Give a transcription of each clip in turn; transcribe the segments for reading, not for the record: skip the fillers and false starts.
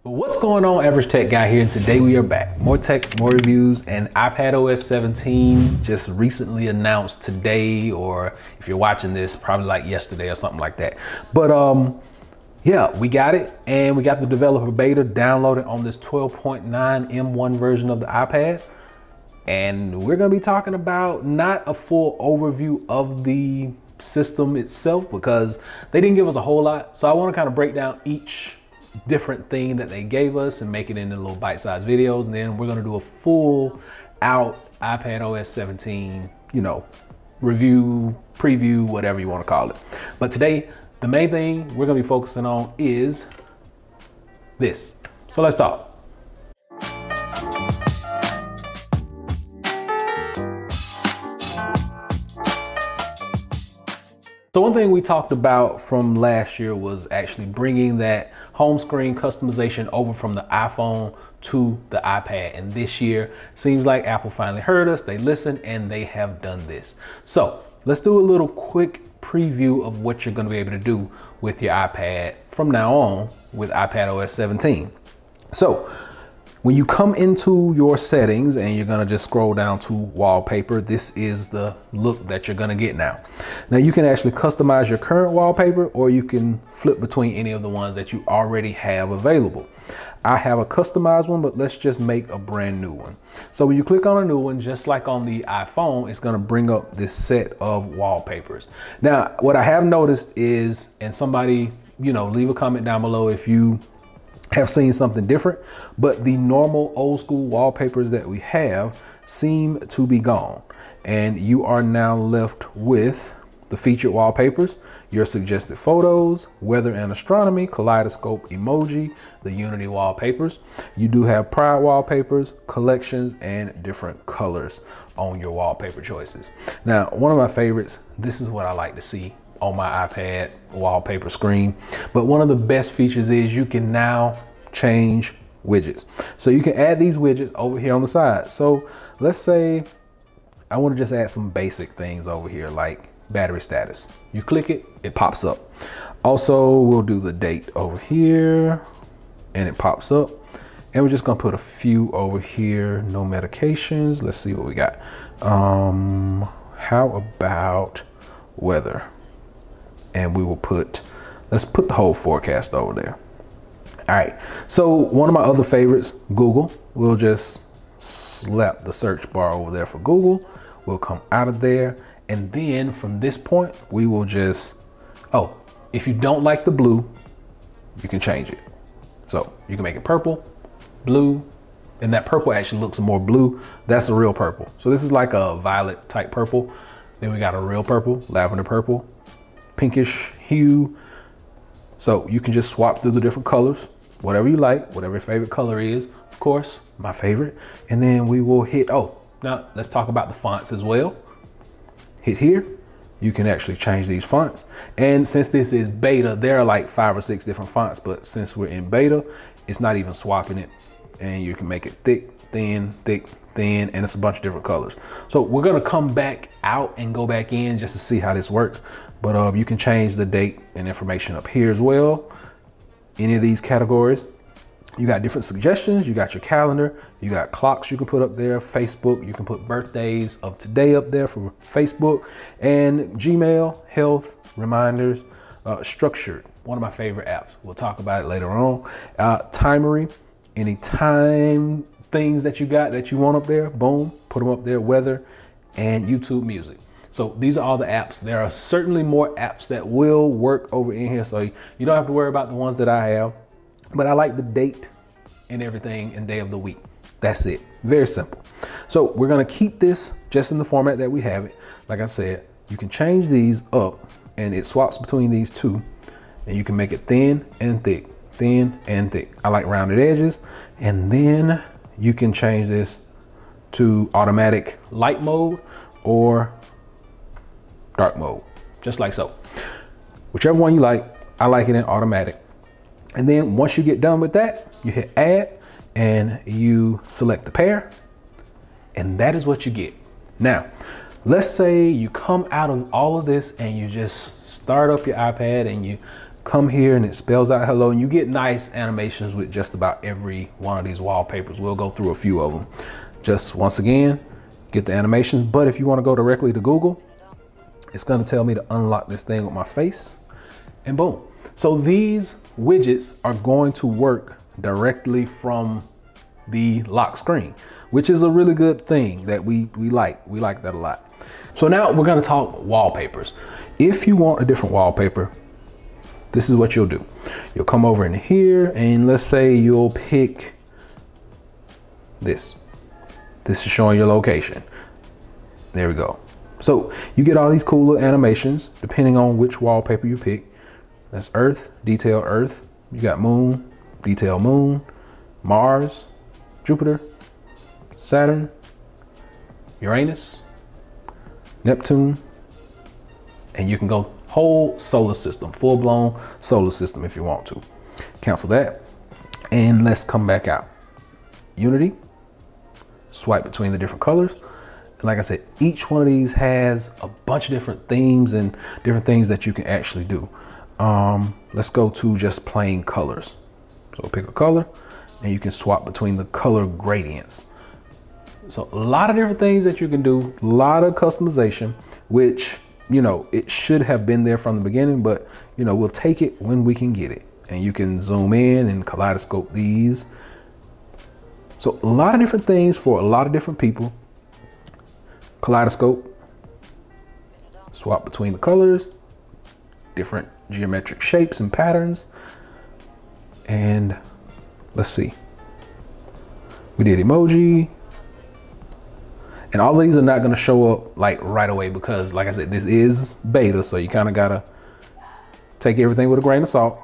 What's going on, Average Tech Guy here, and today we are back. More tech, more reviews, and iPadOS 17 just recently announced today, or if you're watching this, probably like yesterday or something like that. But yeah, we got it, and we got the developer beta downloaded on this 12.9 M1 version of the iPad. And we're gonna be talking about not a full overview of the system itself because they didn't give us a whole lot. So I wanna kind of break down each different thing that they gave us and make it into little bite-sized videos, and then we're going to do a full out iPadOS 17, you know, review, preview, whatever you want to call it. But today the main thing we're going to be focusing on is this. So let's talk. So one thing we talked about from last year was actually bringing that home screen customization over from the iPhone to the iPad. And this year seems like Apple finally heard us, they listened, and they have done this. So let's do a little quick preview of what you're gonna be able to do with your iPad from now on with iPadOS 17. So when you come into your settings and you're gonna just scroll down to wallpaper, this is the look that you're gonna get now. Now you can actually customize your current wallpaper, or you can flip between any of the ones that you already have available. I have a customized one, but let's just make a brand new one. So when you click on a new one, just like on the iPhone, it's gonna bring up this set of wallpapers. Now, what I have noticed is, and somebody, you know, leave a comment down below if you have seen something different, but the normal old school wallpapers that we have seem to be gone, and you are now left with the featured wallpapers, your suggested photos, weather and astronomy, kaleidoscope emoji, the Unity wallpapers. You do have private wallpapers, collections, and different colors on your wallpaper choices. Now, one of my favorites, this is what I like to see on my iPad wallpaper screen. But one of the best features is you can now change widgets. So you can add these widgets over here on the side. So let's say I want to just add some basic things over here like battery status. You click it, it pops up. Also, we'll do the date over here and it pops up. And we're just gonna put a few over here, no medications. Let's see what we got. How about weather? And we will put, let's put the whole forecast over there. All right, so one of my other favorites, Google. We'll just slap the search bar over there for Google. We'll come out of there. And then from this point, we will just, oh, if you don't like the blue, you can change it. So you can make it purple, blue, and that purple actually looks more blue. That's a real purple. So this is like a violet type purple. Then we got a real purple, lavender purple, pinkish hue. So you can just swap through the different colors, whatever you like, whatever your favorite color is, of course, my favorite. And then we will hit, oh, now let's talk about the fonts as well. Hit here, you can actually change these fonts. And since this is beta, there are like 5 or 6 different fonts, but since we're in beta, it's not even swapping it. And you can make it thick, thin, and it's a bunch of different colors. So we're gonna come back out and go back in just to see how this works. But you can change the date and information up here as well. Any of these categories. You got different suggestions. You got your calendar. You got clocks you can put up there. Facebook, you can put birthdays of today up there for Facebook. And Gmail, health, reminders, structured. One of my favorite apps. We'll talk about it later on. Timery, any time things that you got that you want up there, boom, put them up there. Weather and YouTube music. So these are all the apps. There are certainly more apps that will work over in here. So you don't have to worry about the ones that I have, but I like the date and everything and day of the week. That's it. Very simple. So we're going to keep this just in the format that we have it. Like I said, you can change these up and it swaps between these two, and you can make it thin and thick, thin and thick. I like rounded edges. And then you can change this to automatic light mode or dark mode, just like so. Whichever one you like. I like it in automatic. And then once you get done with that, you hit add and you select the pair, and that is what you get. Now, let's say you come out of all of this and you just start up your iPad and you come here and it spells out hello, and you get nice animations with just about every one of these wallpapers. We'll go through a few of them. Just once again, get the animations. But if you want to go directly to Google, it's going to tell me to unlock this thing with my face, and boom. So these widgets are going to work directly from the lock screen, which is a really good thing that we like. We like that a lot. So now we're going to talk wallpapers. If you want a different wallpaper, this is what you'll do. You'll come over in here, and let's say you'll pick this. This is showing your location. There we go. So you get all these cool little animations depending on which wallpaper you pick. That's Earth, detail Earth. You got Moon, detail Moon, Mars, Jupiter, Saturn, Uranus, Neptune, and you can go whole solar system, full-blown solar system if you want to. Cancel that, and let's come back out. Unity, swipe between the different colors. And like I said, each one of these has a bunch of different themes and different things that you can actually do. Let's go to just plain colors. So pick a color, and you can swap between the color gradients. So a lot of different things that you can do, a lot of customization, which, you know, it should have been there from the beginning, but, you know, we'll take it when we can get it. And you can zoom in and kaleidoscope these. So a lot of different things for a lot of different people. Kaleidoscope, swap between the colors, different geometric shapes and patterns. And let's see, we did emoji. And all of these are not going to show up like right away because, like I said, this is beta, so you kind of got to take everything with a grain of salt.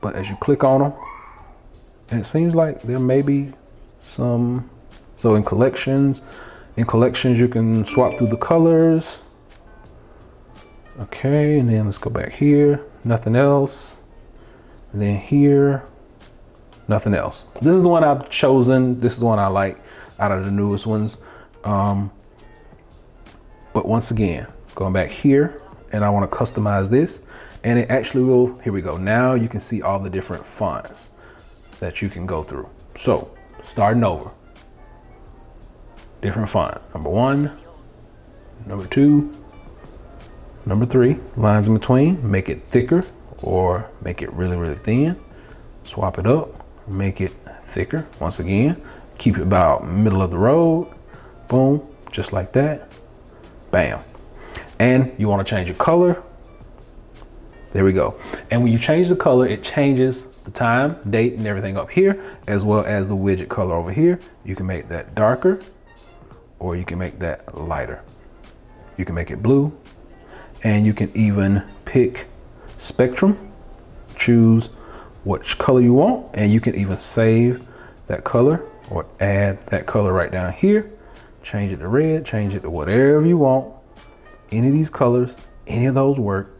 But as you click on them, and it seems like there may be some, so in collections you can swap through the colors. Okay, and then let's go back here, nothing else. And then here, nothing else. This is the one I've chosen. This is the one I like out of the newest ones. But once again, going back here, and I want to customize this, and it actually will, here we go. Now you can see all the different fonts that you can go through. So starting over, different font. Number 1, number 2, number 3, lines in between, make it thicker or make it really, really thin. Swap it up, make it thicker. Once again, keep it about middle of the road. Boom, just like that. Bam. And you want to change your color. There we go. And when you change the color, it changes the time, date, and everything up here, as well as the widget color over here. You can make that darker, or you can make that lighter. You can make it blue, and you can even pick spectrum, choose which color you want, and you can even save that color or add that color right down here. Change it to red, change it to whatever you want. Any of these colors, any of those work,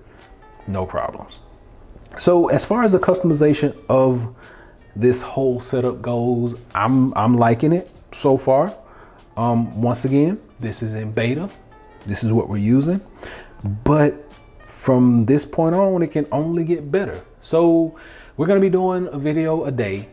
no problems. So as far as the customization of this whole setup goes, I'm liking it so far. Once again, this is in beta. This is what we're using, but from this point on, it can only get better. So we're going to be doing a video a day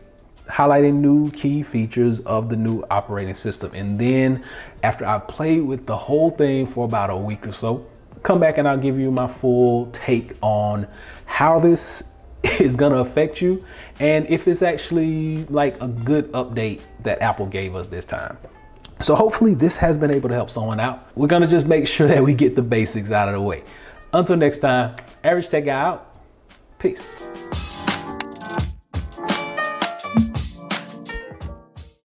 highlighting new key features of the new operating system. And then after I play with the whole thing for about a week or so, come back and I'll give you my full take on how this is going to affect you and if it's actually like a good update that Apple gave us this time. So hopefully this has been able to help someone out. We're going to just make sure that we get the basics out of the way. Until next time, Average Tech Guy out. Peace.